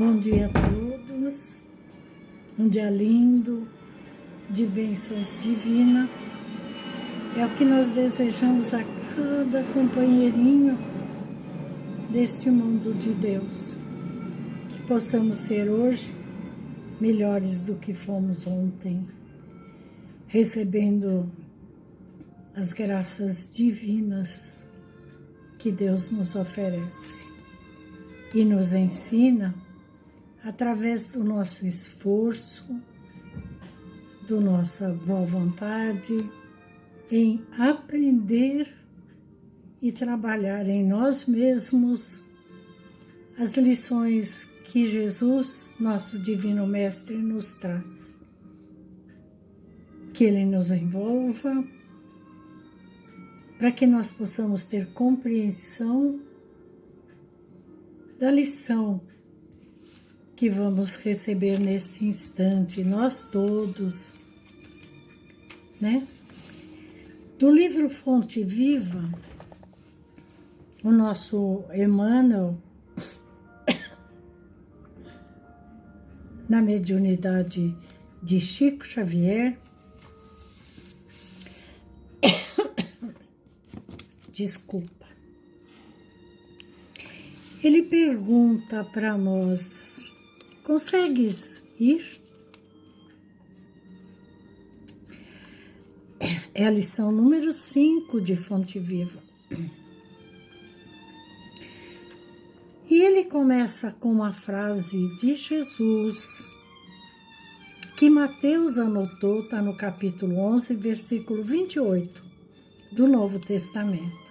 Bom dia a todos, um dia lindo, de bênçãos divinas. É o que nós desejamos a cada companheirinho deste mundo de Deus. Que possamos ser hoje melhores do que fomos ontem, recebendo as graças divinas que Deus nos oferece e nos ensina através do nosso esforço, da nossa boa vontade, em aprender e trabalhar em nós mesmos as lições que Jesus, nosso Divino Mestre, nos traz. Que Ele nos envolva, para que nós possamos ter compreensão da lição que vamos receber nesse instante, nós todos, né? Do livro Fonte Viva, o nosso Emmanuel, na mediunidade de Chico Xavier, desculpa, ele pergunta para nós: consegues ir? É a lição número 5 de Fonte Viva. E ele começa com uma frase de Jesus, que Mateus anotou, está no capítulo 11, versículo 28 do Novo Testamento.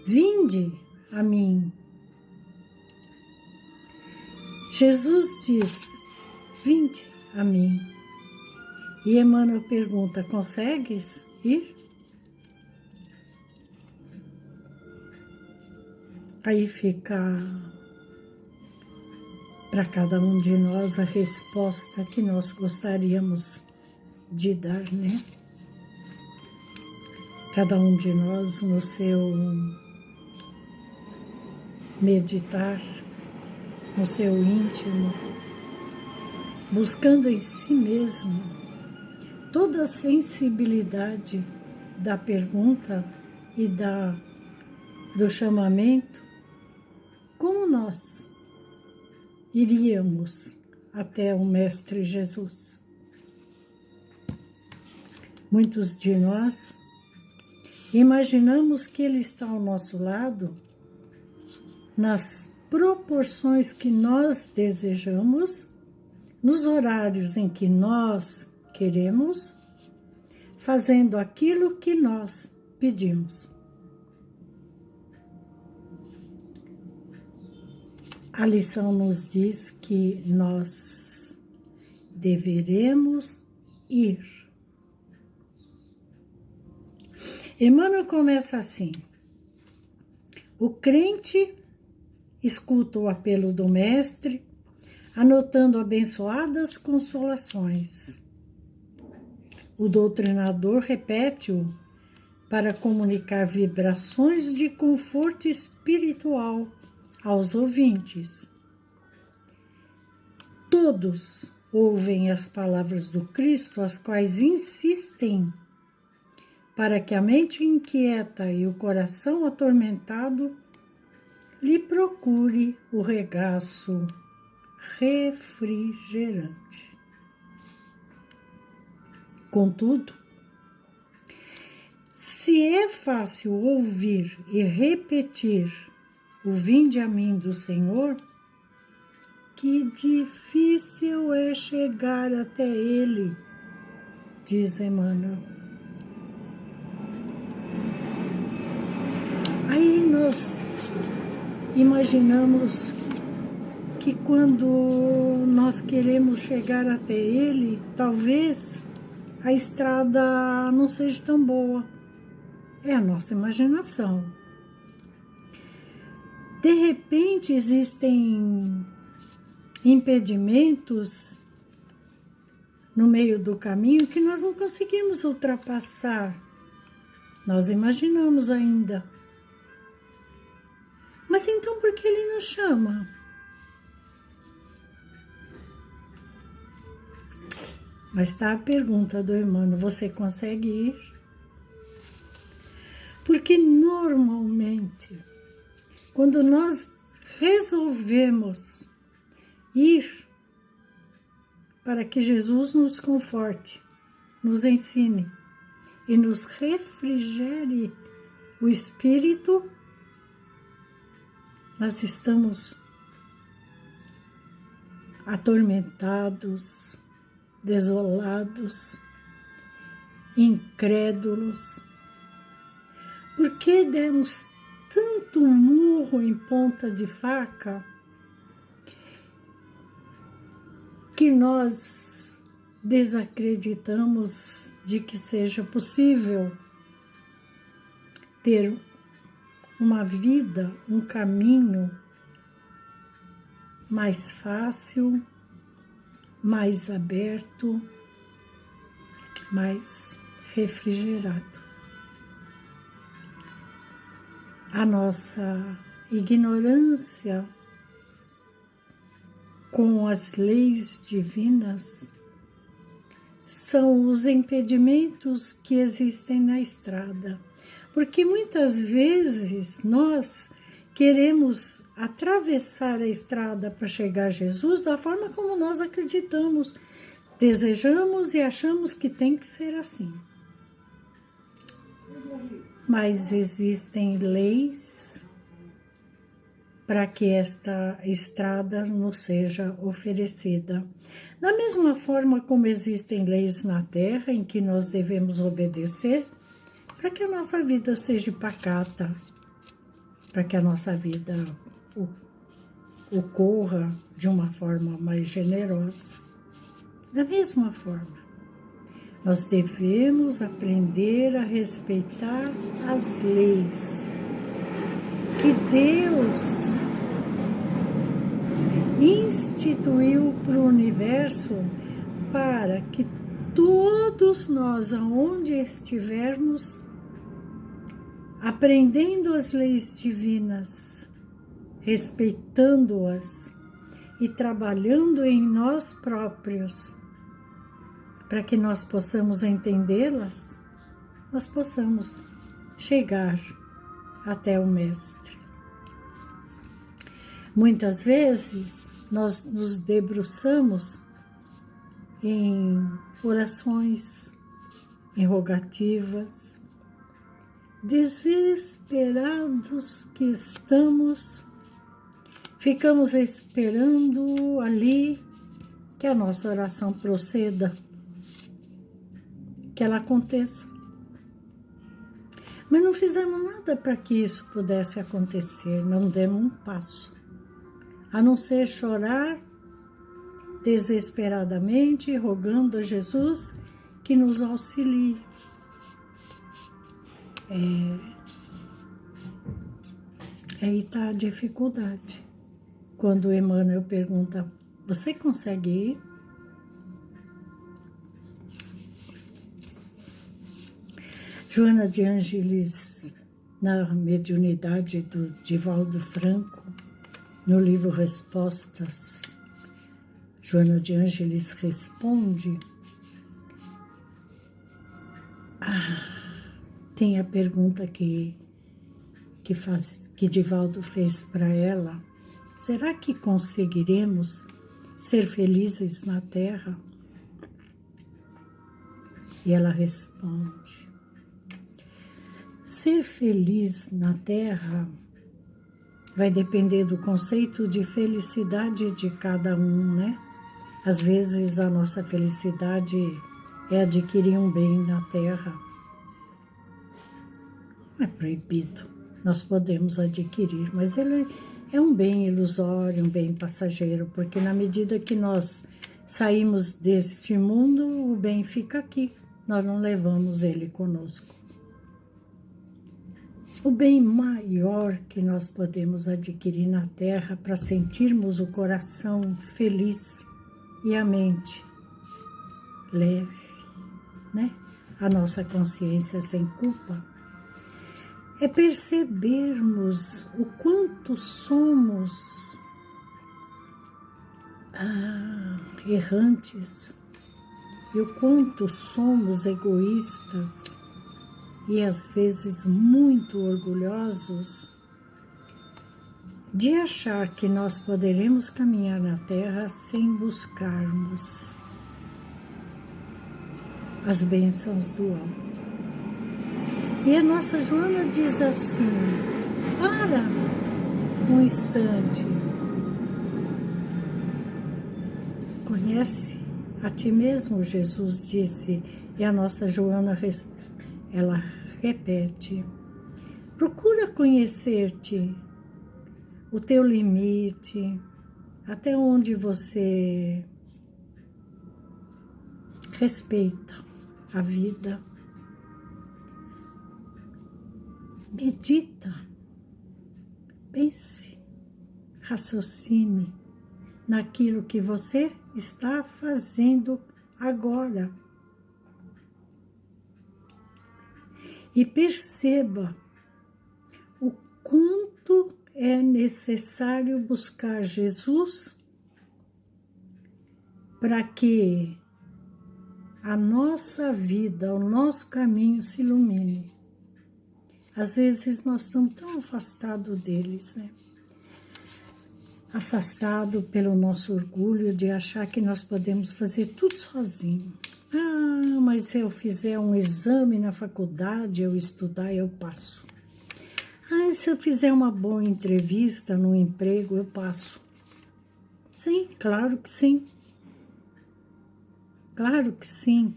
Vinde a mim. Jesus diz: vinde a mim. E Emmanuel pergunta: consegues ir? Aí fica para cada um de nós a resposta que nós gostaríamos de dar, né? Cada um de nós no seu meditar, no seu íntimo, buscando em si mesmo toda a sensibilidade da pergunta e do chamamento, como nós iríamos até o Mestre Jesus. Muitos de nós imaginamos que Ele está ao nosso lado nas proporções que nós desejamos, nos horários em que nós queremos, fazendo aquilo que nós pedimos. A lição nos diz que nós deveremos ir. Emmanuel começa assim: o crente escuta o apelo do Mestre, anotando abençoadas consolações. O doutrinador repete-o para comunicar vibrações de conforto espiritual aos ouvintes. Todos ouvem as palavras do Cristo, as quais insistem para que a mente inquieta e o coração atormentado lhe procure o regaço refrigerante. Contudo, se é fácil ouvir e repetir o vinde a mim do Senhor, que difícil é chegar até Ele, diz Emmanuel. Aí nós imaginamos que quando nós queremos chegar até Ele, talvez a estrada não seja tão boa. É a nossa imaginação. De repente existem impedimentos no meio do caminho que nós não conseguimos ultrapassar. Nós imaginamos ainda. Mas então por que Ele nos chama? Mas está a pergunta do Emmanuel, você consegue ir? Porque normalmente, quando nós resolvemos ir para que Jesus nos conforte, nos ensine e nos refrigere o espírito, nós estamos atormentados, desolados, incrédulos. Por que demos tanto murro em ponta de faca que nós desacreditamos de que seja possível ter uma vida, um caminho mais fácil, mais aberto, mais refrigerado. A nossa ignorância com as leis divinas são os impedimentos que existem na estrada. Porque muitas vezes nós queremos atravessar a estrada para chegar a Jesus da forma como nós acreditamos, desejamos e achamos que tem que ser assim. Mas existem leis para que esta estrada nos seja oferecida. Da mesma forma como existem leis na Terra em que nós devemos obedecer, para que a nossa vida seja pacata, para que a nossa vida ocorra de uma forma mais generosa. Da mesma forma, nós devemos aprender a respeitar as leis que Deus instituiu para o universo para que todos nós, aonde estivermos, aprendendo as leis divinas, respeitando-as e trabalhando em nós próprios, para que nós possamos entendê-las, nós possamos chegar até o Mestre. Muitas vezes nós nos debruçamos em orações, em rogativas, desesperados que estamos, ficamos esperando ali que a nossa oração proceda, que ela aconteça. Mas não fizemos nada para que isso pudesse acontecer, não demos um passo, a não ser chorar desesperadamente, rogando a Jesus que nos auxilie. Aí está a dificuldade. Quando o Emmanuel pergunta, você consegue ir? Joana de Ângeles, na mediunidade do Divaldo Franco, no livro Respostas, Joana de Ângeles responde, tem a pergunta que Divaldo fez para ela, será que conseguiremos ser felizes na Terra? E ela responde, ser feliz na Terra vai depender do conceito de felicidade de cada um, né? Às vezes a nossa felicidade é adquirir um bem na Terra. Não é proibido, nós podemos adquirir, mas ele é um bem ilusório, um bem passageiro, porque na medida que nós saímos deste mundo, o bem fica aqui, nós não levamos ele conosco. O bem maior que nós podemos adquirir na Terra para sentirmos o coração feliz e a mente leve, né? A nossa consciência sem culpa, é percebermos o quanto somos errantes, e o quanto somos egoístas e às vezes muito orgulhosos de achar que nós poderemos caminhar na Terra sem buscarmos as bênçãos do alto. E a nossa Joana diz assim: para um instante, conhece a ti mesmo, Jesus disse, e a nossa Joana, ela repete, procura conhecer-te, o teu limite, até onde você respeita a vida. Medita, pense, raciocine naquilo que você está fazendo agora. E perceba o quanto é necessário buscar Jesus para que a nossa vida, o nosso caminho se ilumine. Às vezes nós estamos tão afastados deles, né? Afastado pelo nosso orgulho de achar que nós podemos fazer tudo sozinho. Ah, mas se eu fizer um exame na faculdade, eu estudar, eu passo. Ah, se eu fizer uma boa entrevista no emprego, eu passo. Sim, claro que sim. Claro que sim.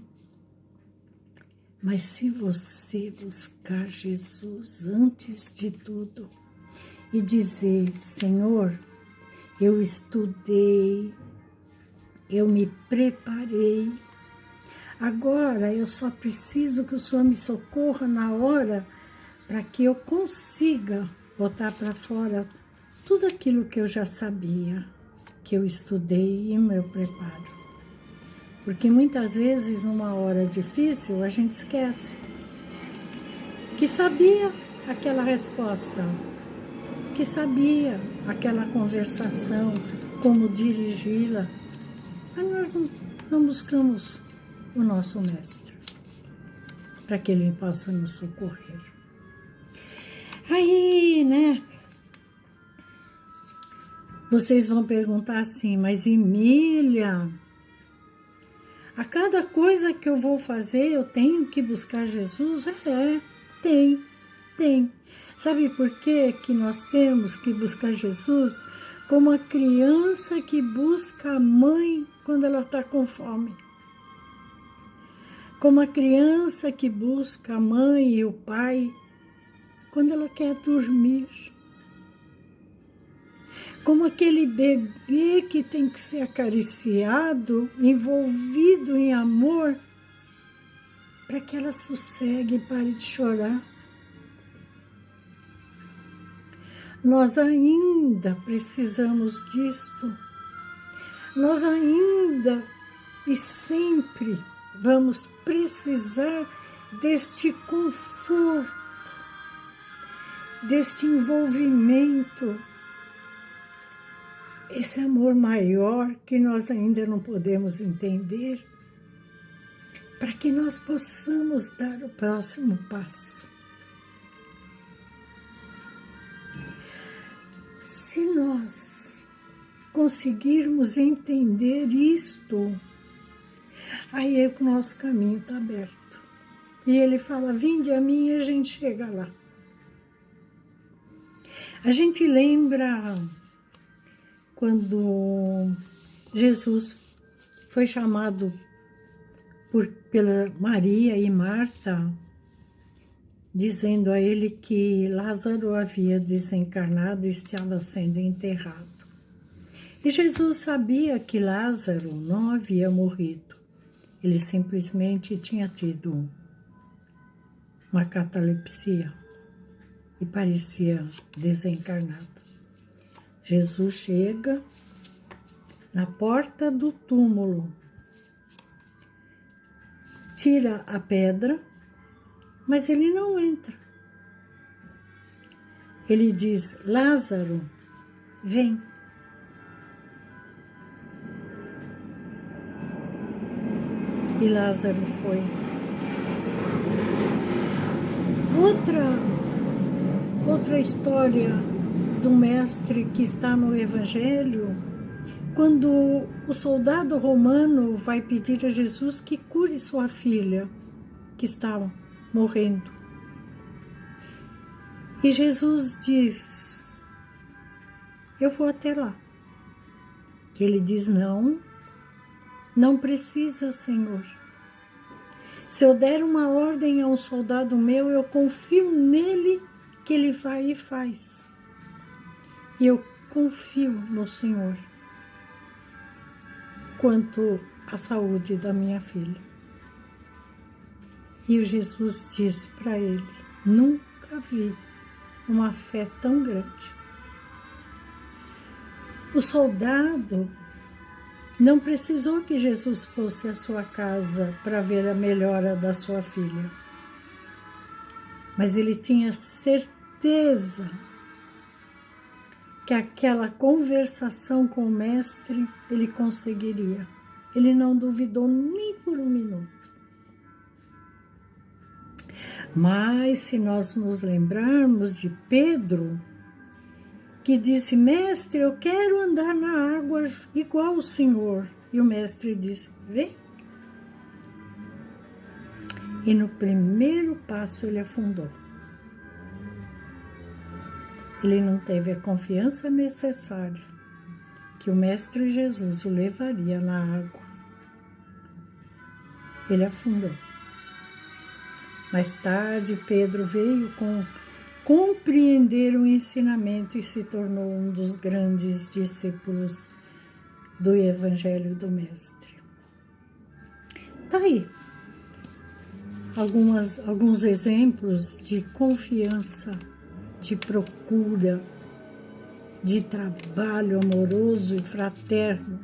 Mas se você buscar Jesus antes de tudo e dizer, Senhor, eu estudei, eu me preparei, agora eu só preciso que o Senhor me socorra na hora para que eu consiga botar para fora tudo aquilo que eu já sabia, que eu estudei e meu preparo. Porque muitas vezes, numa hora difícil, a gente esquece que sabia aquela resposta, que sabia aquela conversação, como dirigi-la, mas nós não buscamos o nosso mestre, para que ele possa nos socorrer. Aí, né, vocês vão perguntar assim, mas Emília, a cada coisa que eu vou fazer, eu tenho que buscar Jesus? Tem. Sabe por quê que nós temos que buscar Jesus? Como a criança que busca a mãe quando ela está com fome. Como a criança que busca a mãe e o pai quando ela quer dormir. Como aquele bebê que tem que ser acariciado, envolvido em amor, para que ela sossegue e pare de chorar. Nós ainda precisamos disto. Nós ainda e sempre vamos precisar deste conforto, deste envolvimento, esse amor maior que nós ainda não podemos entender, para que nós possamos dar o próximo passo. Se nós conseguirmos entender isto, aí o nosso caminho está aberto. E ele fala, vinde a mim, e a gente chega lá. A gente lembra quando Jesus foi chamado pela Maria e Marta, dizendo a ele que Lázaro havia desencarnado e estava sendo enterrado. E Jesus sabia que Lázaro não havia morrido. Ele simplesmente tinha tido uma catalepsia e parecia desencarnado. Jesus chega na porta do túmulo, tira a pedra, mas ele não entra. Ele diz, Lázaro, vem. e Lázaro foi. Outra história do mestre que está no Evangelho, quando o soldado romano vai pedir a Jesus que cure sua filha, que está morrendo. E Jesus diz: eu vou até lá. Ele diz: não precisa, Senhor. Se eu der uma ordem a um soldado meu, eu confio nele que ele vai e faz. E eu confio no Senhor quanto à saúde da minha filha. E Jesus disse para ele: nunca vi uma fé tão grande. O soldado não precisou que Jesus fosse à sua casa para ver a melhora da sua filha. Mas ele tinha certeza que aquela conversação com o mestre ele conseguiria. Ele não duvidou nem por um minuto. Mas se nós nos lembrarmos de Pedro, que disse: mestre, eu quero andar na água igual o Senhor. E o mestre disse: vem. E no primeiro passo ele afundou. Ele não teve a confiança necessária que o mestre Jesus o levaria na água. Ele afundou. Mais tarde, Pedro veio compreender o ensinamento e se tornou um dos grandes discípulos do Evangelho do Mestre. Tá aí alguns exemplos de confiança, de procura, de trabalho amoroso e fraterno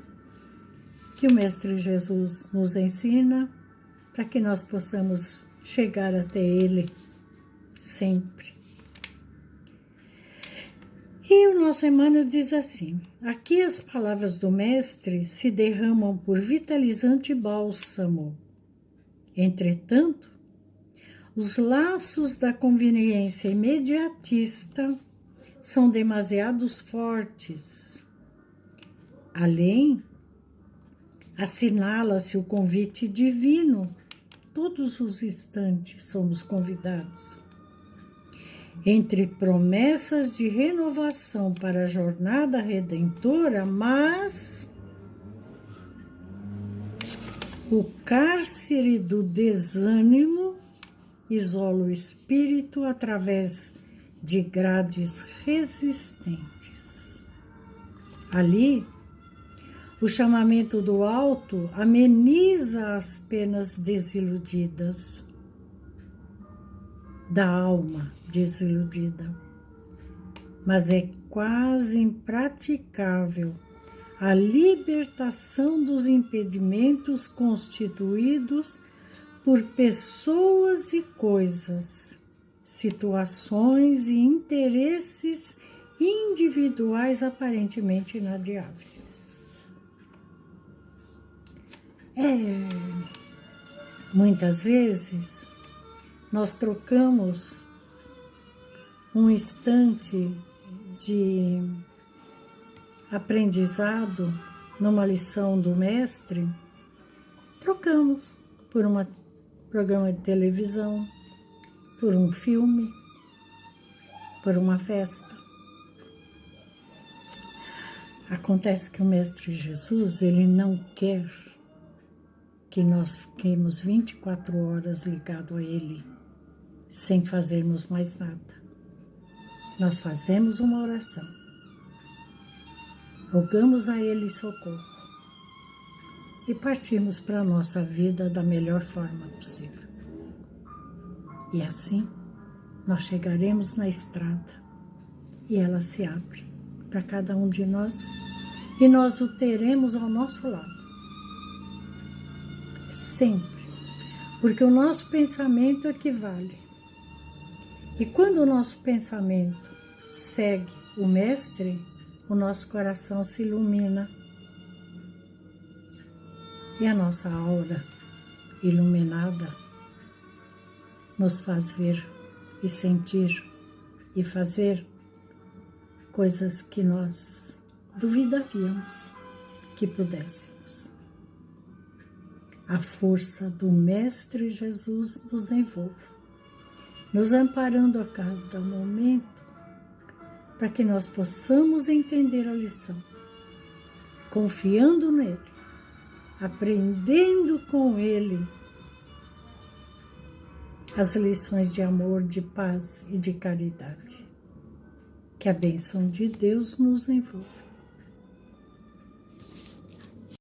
que o Mestre Jesus nos ensina para que nós possamos chegar até Ele sempre. E o nosso Emmanuel diz assim: aqui as palavras do Mestre se derramam por vitalizante bálsamo. Entretanto, os laços da conveniência imediatista são demasiados fortes. Além, assinala-se o convite divino. Todos os instantes somos convidados. Entre promessas de renovação para a jornada redentora, mas o cárcere do desânimo isola o espírito através de grades resistentes. Ali, o chamamento do alto ameniza as penas desiludidas, da alma desiludida, mas é quase impraticável a libertação dos impedimentos constituídos por pessoas e coisas, situações e interesses individuais aparentemente inadiáveis. Muitas vezes nós trocamos um instante de aprendizado numa lição do mestre, trocamos por um programa de televisão, por um filme, por uma festa. Acontece que o Mestre Jesus, ele não quer que nós fiquemos 24 horas ligados a Ele, sem fazermos mais nada. Nós fazemos uma oração, rogamos a Ele socorro e partimos para a nossa vida da melhor forma possível. E assim, nós chegaremos na estrada e ela se abre para cada um de nós e nós o teremos ao nosso lado. Sempre, porque o nosso pensamento é que vale. E quando o nosso pensamento segue o Mestre, o nosso coração se ilumina e a nossa aura iluminada, nos faz ver e sentir e fazer coisas que nós duvidaríamos que pudéssemos. A força do Mestre Jesus nos envolva, nos amparando a cada momento, para que nós possamos entender a lição, confiando nele, aprendendo com ele as lições de amor, de paz e de caridade. Que a bênção de Deus nos envolva.